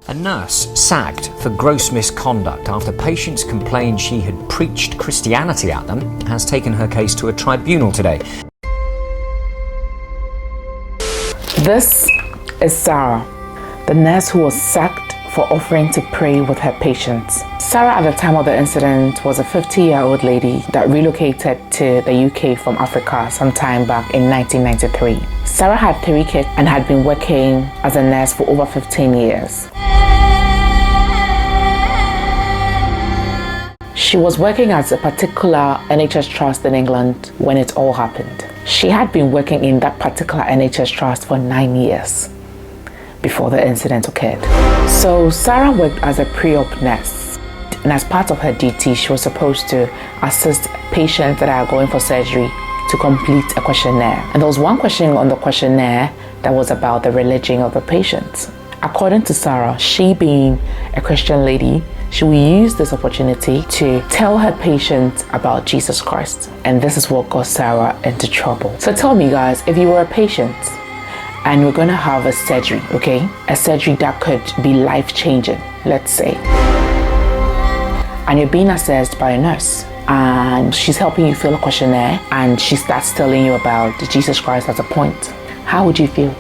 A nurse sacked for gross misconduct after patients complained she had preached Christianity at them has taken her case to a tribunal today. This is Sarah, the nurse who was sacked for offering to pray with her patients. Sarah, at the time of the incident, was a 50-year-old lady that relocated to the UK from Africa sometime back in 1993. Sarah had 3 kids and had been working as a nurse for over 15 years. She was working at a particular NHS trust in England when it all happened. She had been working in that particular NHS trust for 9 years before the incident occurred. So Sarah worked as a pre-op nurse, and as part of her duty, she was supposed to assist patients that are going for surgery to complete a questionnaire. And there was one question on the questionnaire that was about the religion of the patients. According to Sarah, she being a Christian lady, she will use this opportunity to tell her patients about Jesus Christ. And this is what got Sarah into trouble. So tell me guys, if you were a patient and we're going to have a surgery, okay? A surgery that could be life-changing, let's say. And you're being assessed by a nurse and she's helping you fill a questionnaire and she starts telling you about Jesus Christ as a point. How would you feel?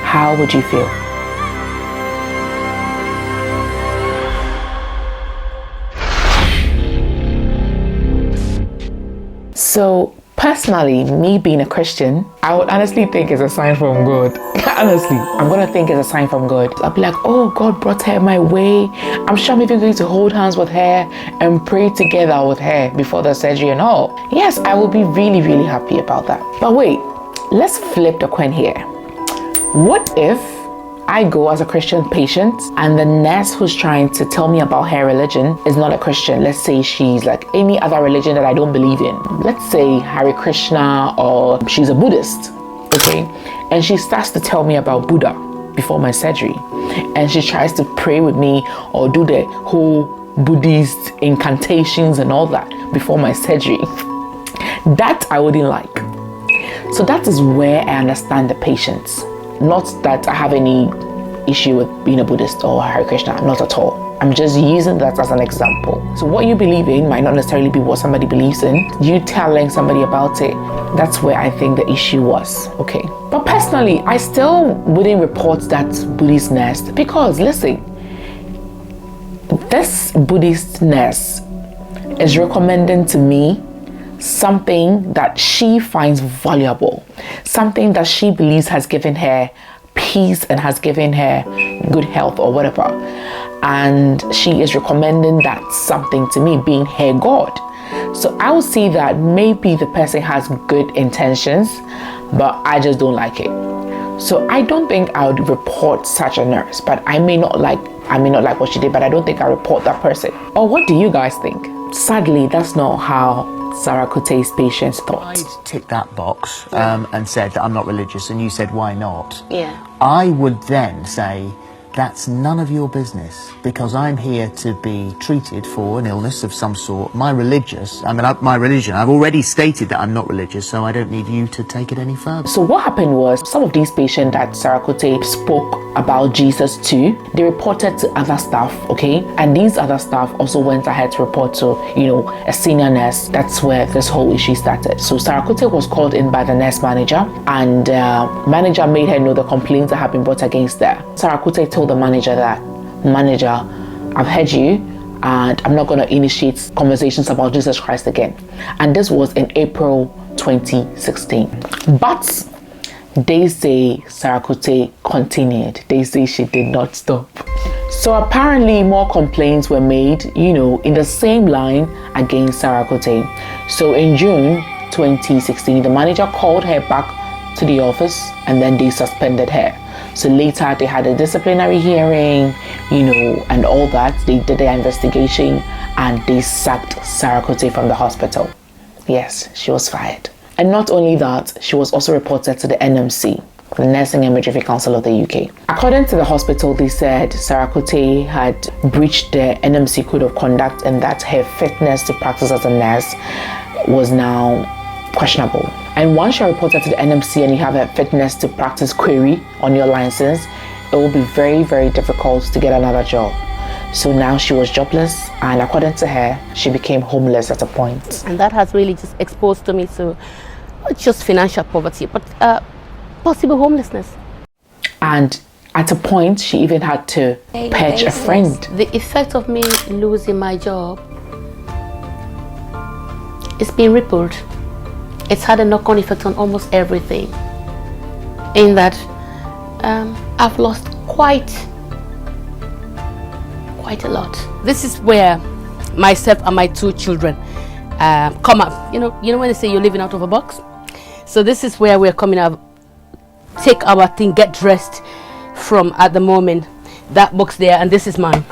How would you feel? So personally, me being a Christian, I would honestly think it's a sign from God. Honestly, I'm gonna think it's a sign from God. I'll be like, oh, God brought her my way. I'm sure I'm even going to hold hands with her and pray together with her before the surgery and all. Yes, I will be really, really happy about that. But wait, let's flip the coin here. What if I go as a Christian patient and the nurse who's trying to tell me about her religion is not a Christian? Let's say she's like any other religion that I don't believe in. Let's say Hare Krishna, or she's a Buddhist, okay? And she starts to tell me about Buddha before my surgery. And she tries to pray with me or do the whole Buddhist incantations and all that before my surgery. That I wouldn't like. So that is where I understand the patients. Not that I have any issue with being a Buddhist or Hare Krishna, not at all. I'm just using that as an example. So what you believe in might not necessarily be what somebody believes in. You telling somebody about it, that's where I think the issue was, okay? But personally, I still wouldn't report that Buddhist nurse because, listen, this Buddhist nurse is recommending to me something that she finds valuable, something that she believes has given her peace and has given her good health or whatever, and she is recommending that something to me, being her God. So I would see that maybe the person has good intentions, but I just don't like it. So I don't think I would report such a nurse, but I may not like what she did, but I don't think I report that person. Or what do you guys think? Sadly, that's not how Sarah Kute's patients thought. I'd ticked that box and said that I'm not religious, and you said, why not? Yeah. I would then say, that's none of your business, because I'm here to be treated for an illness of some sort. My religion, I've already stated that I'm not religious, so I don't need you to take it any further. So what happened was, some of these patients that Sarah Kute spoke about Jesus to, they reported to other staff, okay? And these other staff also went ahead to report to, a senior nurse. That's where this whole issue started. So Sarah Kute was called in by the nurse manager, and manager made her know the complaints that had been brought against her. Sarah Kute told the manager that, manager, I've heard you and I'm not going to initiate conversations about Jesus Christ again. And this was in April 2016. But they say Sarah Kute continued. They say she did not stop. So apparently more complaints were made, in the same line against Sarah Kute. So in June 2016, the manager called her back to the office and then they suspended her. So later they had a disciplinary hearing, and all that. They did their investigation and they sacked Sarah Kute from the hospital. Yes, she was fired. And not only that, she was also reported to the NMC, the Nursing and Midwifery Council of the UK. According to the hospital, they said Sarah Kute had breached the NMC code of conduct and that her fitness to practice as a nurse was now questionable. And once you're reported to the NMC and you have a fitness to practice query on your license, it will be very, very difficult to get another job. So now she was jobless, and according to her, she became homeless at a point. And that has really just exposed to me to not just financial poverty, but possible homelessness. And at a point, she even had to purge a friend. The effect of me losing my job, it's been rippled. It's had a knock-on effect on almost everything. In that, I've lost quite a lot. This is where myself and my 2 children come up. You know when they say you're living out of a box? So this is where we're coming up, take our thing, get dressed from at the moment. That box there, and this is mine.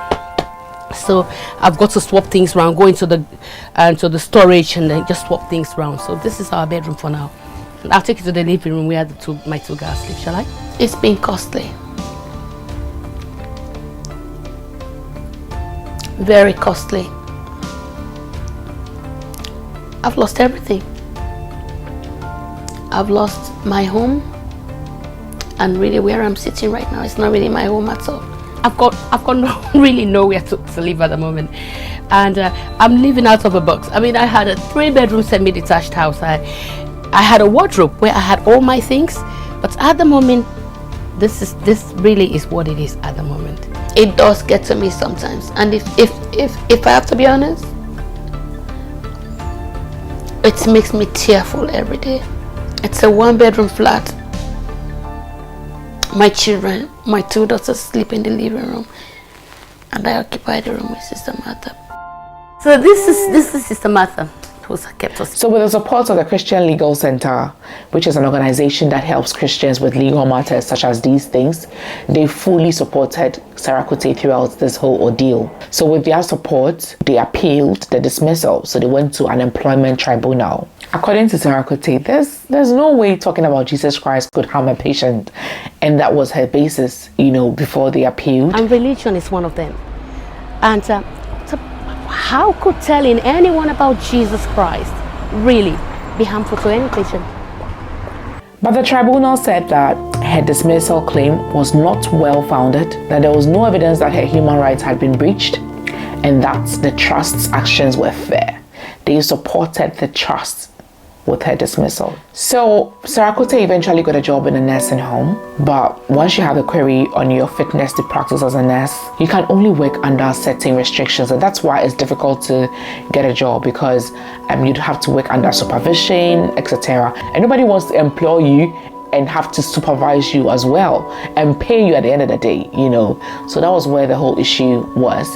So I've got to swap things around, go into the storage and then just swap things around. So this is our bedroom for now. And I'll take you to the living room where my 2 girls sleep, shall I? It's been costly. Very costly. I've lost everything. I've lost my home, and really where I'm sitting right now, it's not really my home at all. I've got really nowhere to live at the moment, and I'm living out of a box. I mean, I had a 3-bedroom semi-detached house. I had a wardrobe where I had all my things, but at the moment, this really is what it is at the moment. It does get to me sometimes, and if I have to be honest, it makes me tearful every day. It's a 1-bedroom flat. My children, my 2 daughters sleep in the living room, and I occupy the room with Sister Martha. So this is Sister Martha who's kept us. So with the support of the Christian Legal Center, which is an organization that helps Christians with legal matters such as these things, they fully supported Sarah Kuti throughout this whole ordeal. So with their support, they appealed the dismissal. So they went to an employment tribunal. According to Sarah Kuti, there's no way talking about Jesus Christ could harm a patient, and that was her basis, before they appealed. And religion is one of them. And so how could telling anyone about Jesus Christ really be harmful to any patient? But the tribunal said that her dismissal claim was not well-founded, that there was no evidence that her human rights had been breached, and that the trust's actions were fair. They supported the trust with her dismissal. So Sarah Kuti eventually got a job in a nursing home, but once you have a query on your fitness to practice as a nurse, you can only work under certain restrictions, and that's why it's difficult to get a job, because you'd have to work under supervision, etc. And nobody wants to employ you and have to supervise you as well and pay you at the end of the day, So that was where the whole issue was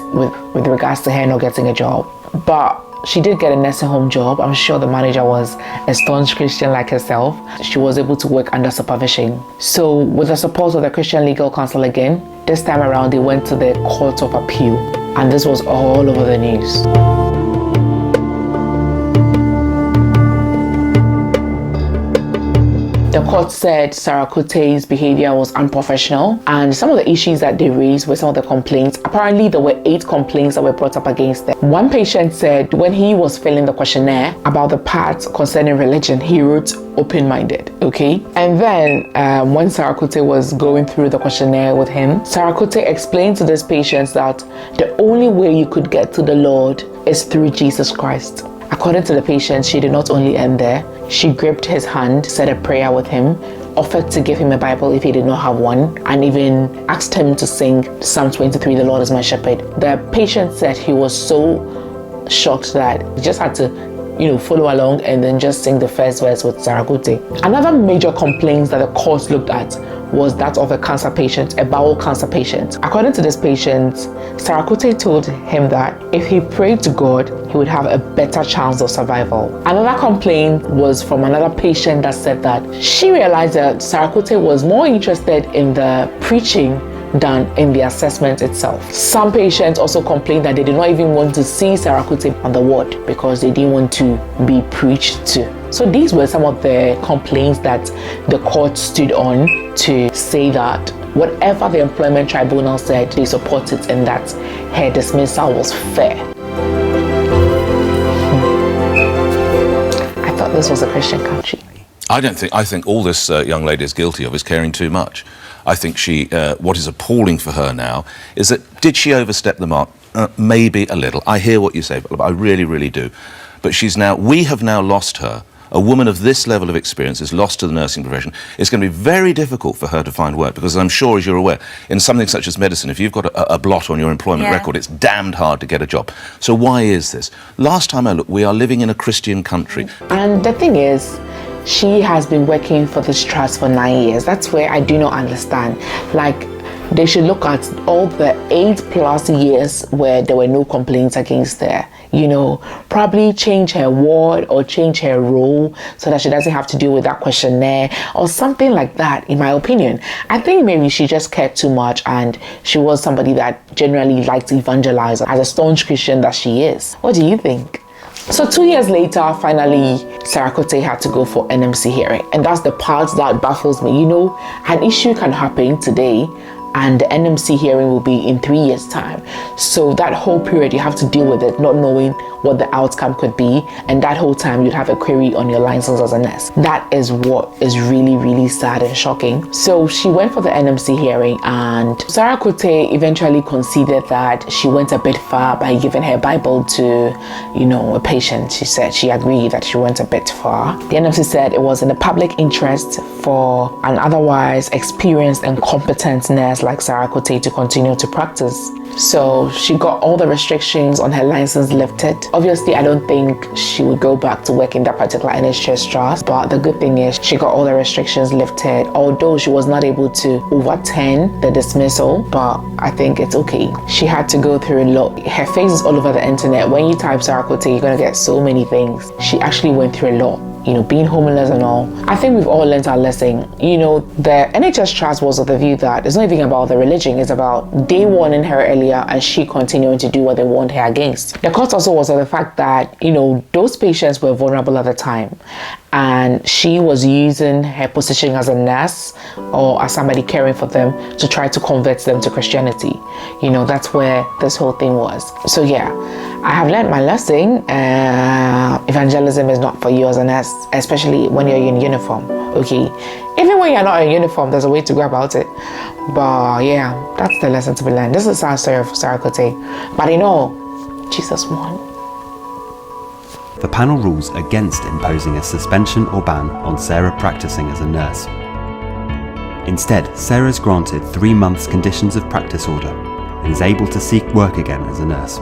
with regards to her not getting a job. But she did get a nursing home job. I'm sure the manager was a staunch Christian like herself. She was able to work under supervision. So with the support of the Christian Legal Council again, this time around they went to the Court of Appeal, and this was all over the news. The court said Sarah Kuti's behavior was unprofessional, and some of the issues that they raised were some of the complaints. Apparently, there were 8 complaints that were brought up against them. One patient said when he was filling the questionnaire about the part concerning religion, he wrote open-minded, okay? And then when Sarah Kuti was going through the questionnaire with him, Sarah Kuti explained to this patient that the only way you could get to the Lord is through Jesus Christ. According to the patient, she did not only end there. She gripped his hand, said a prayer with him, offered to give him a Bible if he did not have one, and even asked him to sing Psalm 23, "The Lord is my shepherd." The patient said he was so shocked that he just had to follow along and then just sing the first verse with Sarah Kuti. Another major complaint that the court looked at was that of a cancer patient, a bowel cancer patient. According to this patient, Sarah Kuti told him that if he prayed to God, he would have a better chance of survival. Another complaint was from another patient that said that she realized that Sarah Kuti was more interested in the preaching than in the assessment itself. Some patients also complained that they did not even want to see Sarah Kuti on the ward because they didn't want to be preached to. So these were some of the complaints that the court stood on to say that whatever the employment tribunal said, they supported, and that her dismissal was fair. I thought this was a Christian country. I think all this young lady is guilty of is caring too much. I think what is appalling for her now is that, did she overstep the mark? Maybe a little. I hear what you say, but I really, really do. But we have now lost her. A woman of this level of experience is lost to the nursing profession. It's going to be very difficult for her to find work, because I'm sure, as you're aware, in something such as medicine, if you've got a blot on your employment record, it's damned hard to get a job. So why is this? Last time I looked, we are living in a Christian country. And the thing is, she has been working for this trust for 9 years. That's where I do not understand. Like, they should look at all the 8+ years where there were no complaints against her. You know, probably change her ward or change her role so that she doesn't have to deal with that questionnaire or something like that, in my opinion. I think maybe she just cared too much, and she was somebody that generally liked to evangelize as a staunch Christian that she is. What do you think? So 2 years later, finally, Sarah Cote had to go for NMC hearing. And that's the part that baffles me. You know, an issue can happen today, and the NMC hearing will be in 3 years' time. So that whole period, you have to deal with it, not knowing what the outcome could be. And that whole time, you'd have a query on your license as a nurse. That is what is really, really sad and shocking. So she went for the NMC hearing, and Sarah Cote eventually conceded that she went a bit far by giving her Bible to, you know, a patient. She said she agreed that she went a bit far. The NMC said it was in the public interest for an otherwise experienced and competent nurse like Sarah Cote to continue to practice. So she got all the restrictions on her license lifted. Obviously, I don't think she would go back to work in that particular NHS trust, but the good thing is she got all the restrictions lifted, although she was not able to overturn the dismissal, but I think it's okay. She had to go through a lot. Her face is all over the internet. When you type Sarah Cote, you're going to get so many things. She actually went through a lot. You know, being homeless and all. I think we've all learned our lesson. You know, the NHS trust was of the view that it's not even about the religion, it's about they warning her earlier and she continuing to do what they warned her against. The court also was of the fact that, you know, those patients were vulnerable at the time, and she was using her position as a nurse or as somebody caring for them to try to convert them to Christianity. You know, that's where this whole thing was. So yeah, I have learned my lesson. Evangelism is not for you as a nurse, especially when you're in uniform. Okay, even when you're not in uniform, there's a way to go about it. But yeah, that's the lesson to be learned. This is the sad story of Sarah Cote, but I know Jesus won. The panel rules against imposing a suspension or ban on Sarah practicing as a nurse. Instead, Sarah is granted 3 months conditions of practice order and is able to seek work again as a nurse.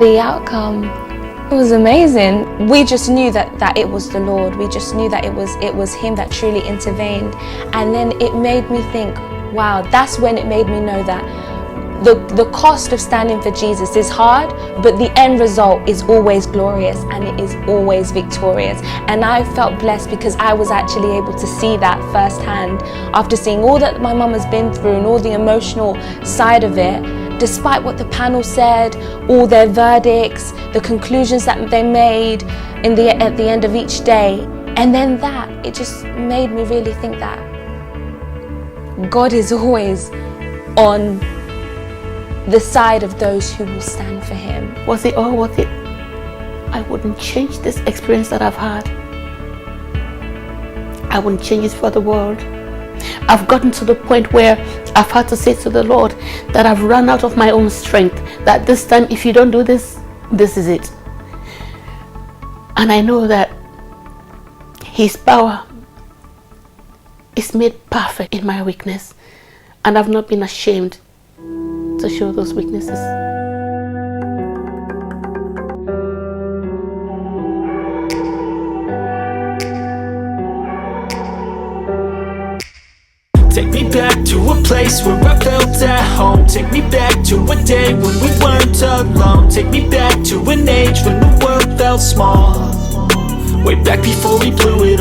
The outcome was amazing. We just knew that it was the Lord. We just knew that it was Him that truly intervened. And then it made me think, wow, that's when it made me know that the cost of standing for Jesus is hard, but the end result is always glorious and it is always victorious. And I felt blessed because I was actually able to see that firsthand after seeing all that my mum has been through and all the emotional side of it. Despite what the panel said, all their verdicts, the conclusions that they made at the end of each day, and then that, it just made me really think that God is always on the side of those who will stand for Him. Was it all worth it? I wouldn't change this experience that I've had. I wouldn't change it for the world. I've gotten to the point where I've had to say to the Lord that I've run out of my own strength, that this time if you don't do this, this is it. And I know that His power is made perfect in my weakness, and I've not been ashamed to show those weaknesses. Take me back to a place where I felt at home. Take me back to a day when we weren't alone. Take me back to an age when the world felt small. Way back before we blew it all.